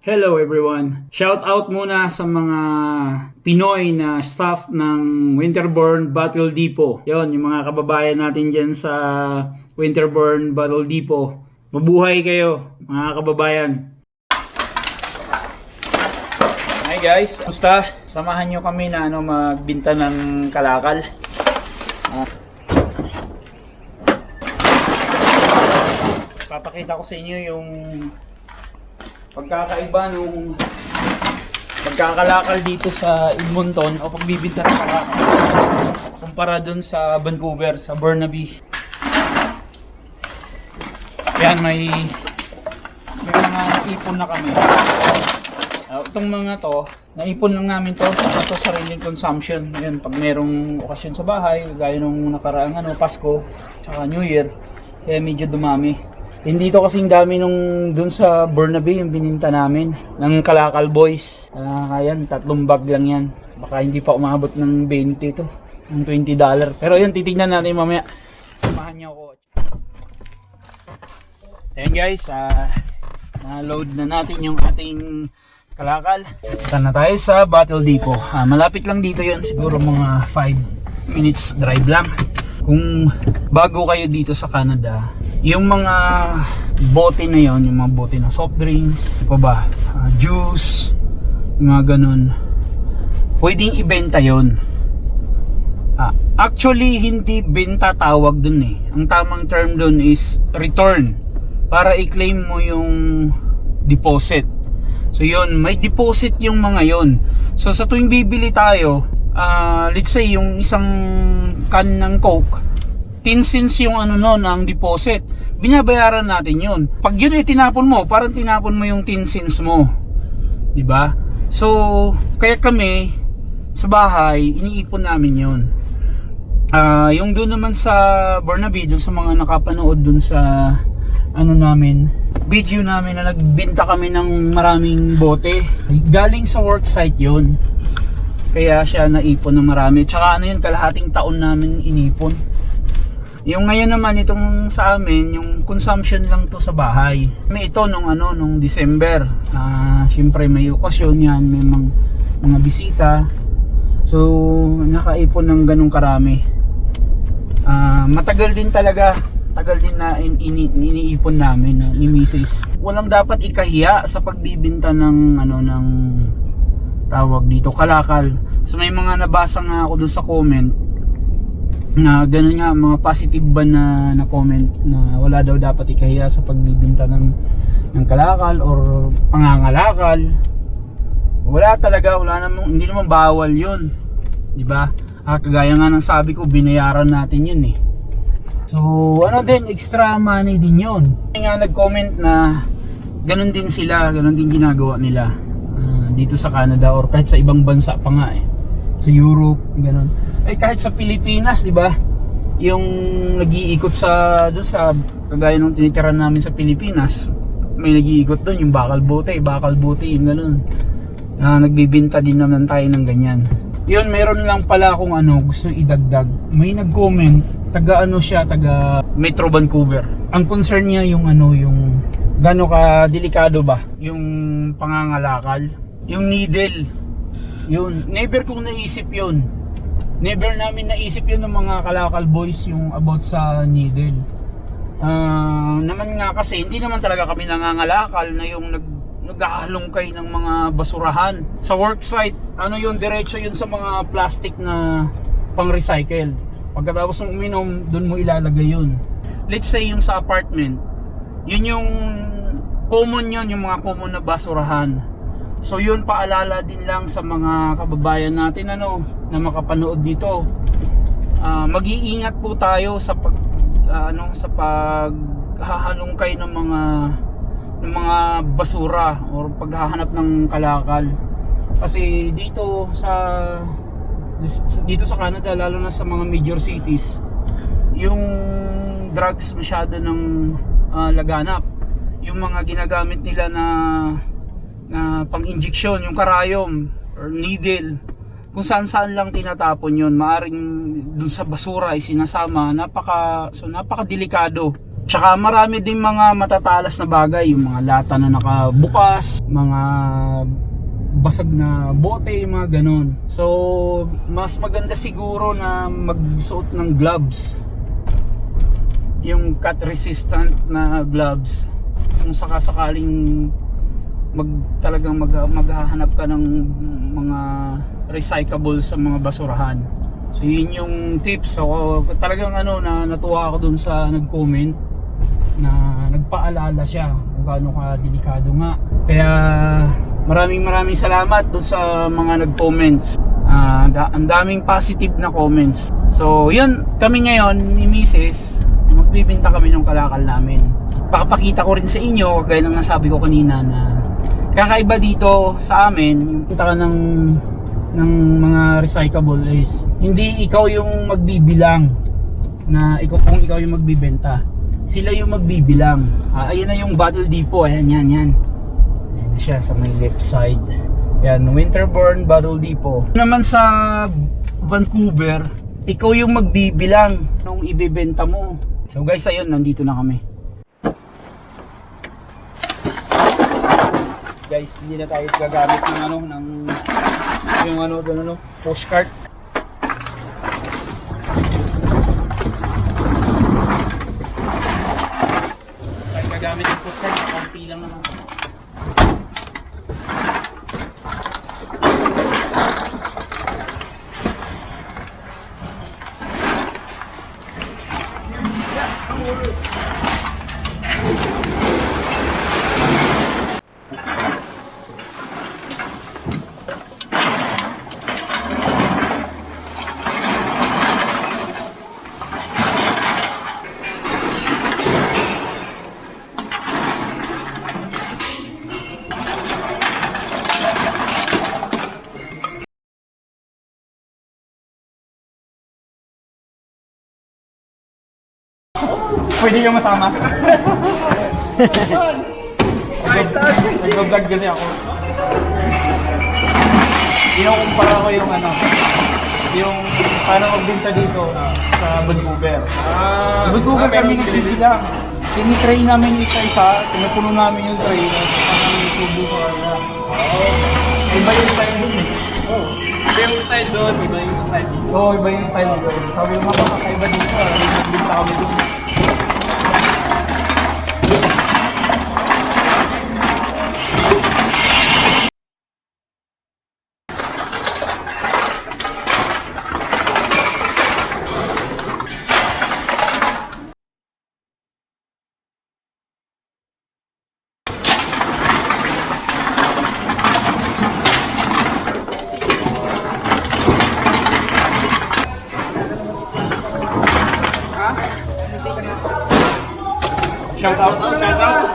Hello everyone! Shout out muna sa mga Pinoy na staff ng Winterborn Battle Depot. Yon, yung mga kababayan natin dyan sa Winterborn Battle Depot. Mabuhay kayo, mga kababayan! Hi guys, kumusta? Samahan nyo kami na magbinta ng kalakal. Papakita ko sa inyo yung pagkakaiba nung pagkakalakal dito sa Edmonton o pagbibinta ng kalakal kumpara dun sa Vancouver, sa Burnaby. Yan, may mga ipon na kami. Itong mga to, naipon lang namin to sa sariling consumption. Yan, pag merong okasyon sa bahay, gaya nung nakaraang Pasko, tsaka New Year, kaya medyo dumami. Hindi to kasing dami nung dun sa Burnaby yung bininta namin ng Kalakal Boys. Ayan, 3 bag lang yan. Baka hindi pa umabot ng 20 to, ng $20. Pero yun, titignan natin mamaya. Samahan niyo ako. Ayan guys, na-load na natin yung ating kalakal. Punta na tayo sa Battle Depot. Malapit lang dito yun, siguro mga 5 minutes drive lang. Kung bago kayo dito sa Canada, yung mga bote na yon, yung mga bote ng soft drinks, juice, yung mga ganun, pwedeng ibenta yon. Actually, hindi benta tawag dun eh. Ang tamang term dun is return, para i-claim mo yung deposit. So yun, may deposit yung mga yon. So sa tuwing bibili tayo, let's say yung isang can ng Coke, 10 cents yung ang deposit, binabayaran natin yun. Pag yun ay tinapon mo, parang tinapon mo yung 10 cents mo, di ba? So kaya kami sa bahay iniipon namin yun. Yung doon naman sa Burnaby, doon sa mga nakapanood doon sa namin, video namin na nagbenta kami ng maraming bote, galing sa worksite yun. Kaya siya naipon ng marami. Tsaka yun, kalahating taon namin inipon. Yung ngayon naman, itong sa amin, yung consumption lang to sa bahay. May ito nung December. Siyempre may okasyon yan, may mga bisita. So, nakaipon ng ganung karami. Matagal din talaga. Tagal din na iniipon namin ni Mrs. Walang dapat ikahiya sa pagbibinta ng ng tawag dito, kalakal. So may mga nabasa nga ako dun sa comment na gano'n nga, mga positive ba na comment na wala daw dapat ikahiya sa pagbibinta ng kalakal or pangangalakal. Wala talaga, hindi naman bawal yun, di ba? Kagaya nga ng sabi ko, binayaran natin yun eh. So din, extra money din yun. May nga nag-comment na gano'n din sila, gano'n din ginagawa nila dito sa Canada or kahit sa ibang bansa pa nga eh, sa Europe, gano'n. Kahit sa Pilipinas, di ba? Yung nag-iikot doon sa kagaya nung tinitirahan namin sa Pilipinas, may nag-iikot doon yung bakal bote, yung gano'n. Nagbibinta din naman tayo ng ganyan. Yun, meron lang pala akong gusto idagdag. May nag-comment, taga Metro Vancouver. Ang concern niya yung gano'n ka delikado ba yung pangangalakal, yung needle. Yun, never kong naisip yun. Never namin naisip yun ng mga Kalakal Boys, yung about sa needle. Naman nga kasi hindi naman talaga kami nangangalakal na yung naghahalongkay ng mga basurahan sa worksite. Yun, diretso yun sa mga plastic na pang-recycle. Pagkatapos ng uminom, dun mo ilalagay yun. Let's say yung sa apartment, yun yung common yun, yung mga common na basurahan. So yun, paalala din lang sa mga kababayan natin na makapanood dito. Mag-iingat po tayo sa sa paghahalongkay ng mga basura or paghahanap ng kalakal. Kasi dito sa Canada, lalo na sa mga major cities, yung drugs masyado ng laganap. Yung mga ginagamit nila na pang-injection, yung karayom or needle, kung saan lang tinatapon yun. Maaring dun sa basura ay sinasama. Napaka delikado. Tsaka marami din mga matatalas na bagay, yung mga lata na nakabukas, mga basag na bote, mga ganun. So mas maganda siguro na magsuot ng gloves, yung cut resistant na gloves, kung sakasakaling talagang maghahanap ka ng mga recyclable sa mga basurahan. So yun yung tips. So talagang natuwa ako dun sa nag-comment na nagpaalala siya kung gaano ka delikado nga. Kaya maraming salamat dun sa mga nag-comments. Ang daming positive na comments. So yun, kami ngayon ni Mrs. magbibinta kami ng kalakal namin. Pakapakita ko rin sa inyo, gaya ng nasabi ko kanina, na kakaiba dito sa amin, yung kita ka ng mga recyclable is hindi ikaw yung magbibilang na kung ikaw yung magbibenta, sila yung magbibilang. Ayan na yung Battle Depot, ayan na siya sa may left side. Yan, Winterborn Battle Depot. Naman sa Vancouver, ikaw yung magbibilang nung ibebenta mo. So guys, ayun, nandito na kami. Guys, hindi na tayo gagamit ng postcard. Tayo gagamit ng postcard, konti lang naman. Pwede ka masama. Nag-vlog kasi ako. Kinukumpara ko yung paano magbenta dito sa Vancouver. Sa Vancouver kami nagbibilang. Tinitray namin isa-isa, pinupuno namin yung tray, ang subo ko kanila. Iba yung style dun eh. Iba yung style doon, iba yung style dito. Oo, iba yung style dun. Sabi yung mga kakaiba dito, nagbinta kami dun. Shout out, shout out.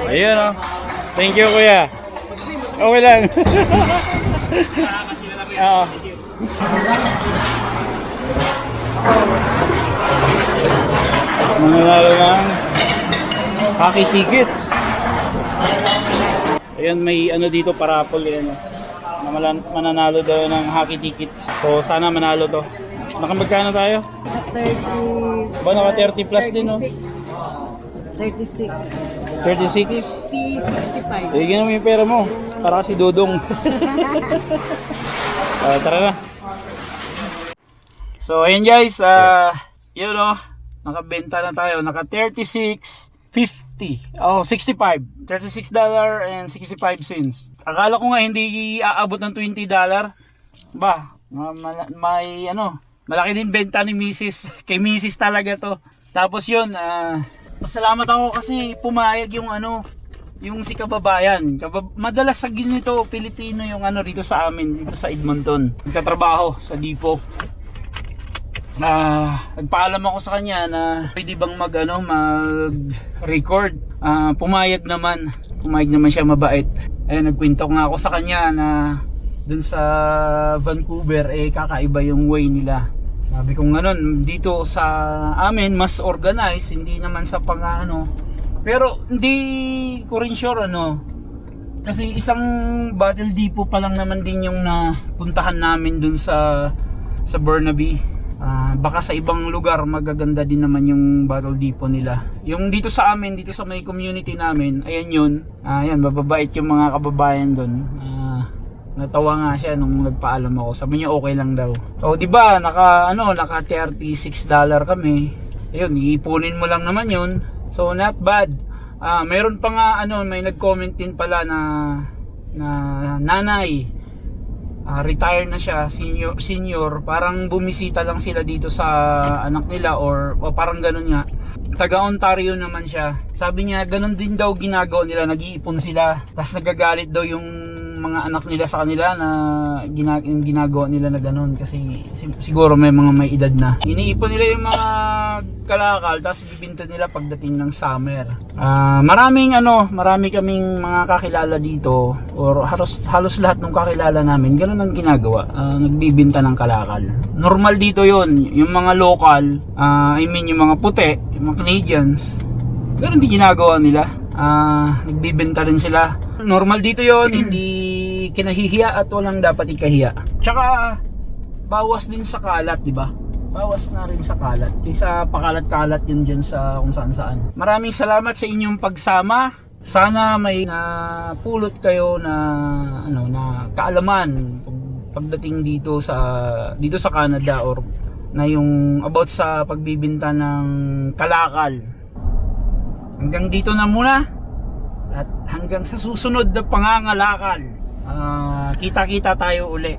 Ayun o. Thank you kuya. Okay lang. Oo. Mananalo ng hockey tickets. Ayun, may dito parapol yan. Mananalo daw ng hockey tickets. So sana manalo to. Nakamagkano tayo? 30. Ba naka 30 plus din no? 36. 36? 50, 65. Bigyan mo yung pera mo. Para si Dodong. Tara na. So ayun guys, yun o. Nakabenta na tayo. Naka 36.50. Oh, 65. $36.65. Akala ko nga hindi aabot ng $20. Ba, malaki din benta ni Mrs. Kay Mrs. talaga to. Tapos yun, pasalamat ako kasi pumayag yung si kababayan. Madalas sa ganito Pilipino yung rito sa amin, dito sa Edmonton. Nagtatrabaho sa depot. nagpaalam ako sa kanya na pwede bang mag-record. Pumayag naman siya, mabait. Ayun, nagkwento nga ako sa kanya na dun sa Vancouver kakaiba yung way nila. Sabi ko ganun, dito sa amin mas organized, hindi naman sa pero hindi ko rin sure kasi isang Battle Depot pa lang naman din yung napuntahan namin dun sa Burnaby. Baka sa ibang lugar magaganda din naman yung Battle Depot nila. Yung dito sa amin, dito sa may community namin, ayan yun. Ayan, mababait yung mga kababayan doon. Natawa nga siya nung nagpaalam ako. Sabi niya okay lang daw. O di ba, naka $36 kami. Ayun, iipunin mo lang naman yun. So not bad. Meron pa nga may nag-comment din pala na nanay. Retire na siya, senior, parang bumisita lang sila dito sa anak nila or parang ganun nga. Taga Ontario naman siya. Sabi niya ganun din daw ginagawa nila, nag-iipon sila. Tapos nagagalit daw yung mga anak nila sa kanila na ginagawa nila na ganun kasi siguro may mga may edad na. Iniipon nila yung mga kalakal tapos bibinta nila pagdating ng summer. Marami kaming mga kakilala dito or halos lahat ng kakilala namin ganun ang ginagawa. Nagbibinta ng kalakal. Normal dito yon, yung mga local, yung mga puti, yung mga Canadians. Ganun din ginagawa nila. Nagbibenta rin sila. Normal dito yon, hindi kinahihiya at walang dapat ikahiya. Tsaka bawas din sa kalat, di ba? Bawas na rin sa kalat. Kaysa pakalat-kalat yun dyan sa kung saan-saan. Maraming salamat sa inyong pagsama. Sana may napulot kayo na kaalaman pagdating dito sa Canada or na yung about sa pagbibinta ng kalakal. Hanggang dito na muna at hanggang sa susunod na pangangalakal. Kita-kita tayo uli.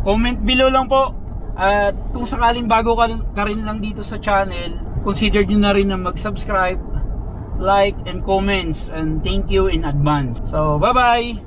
Comment below lang po. At kung sakaling bago ka rin lang dito sa channel, consider nyo na rin na mag-subscribe, like, and comments. And thank you in advance. So, bye-bye!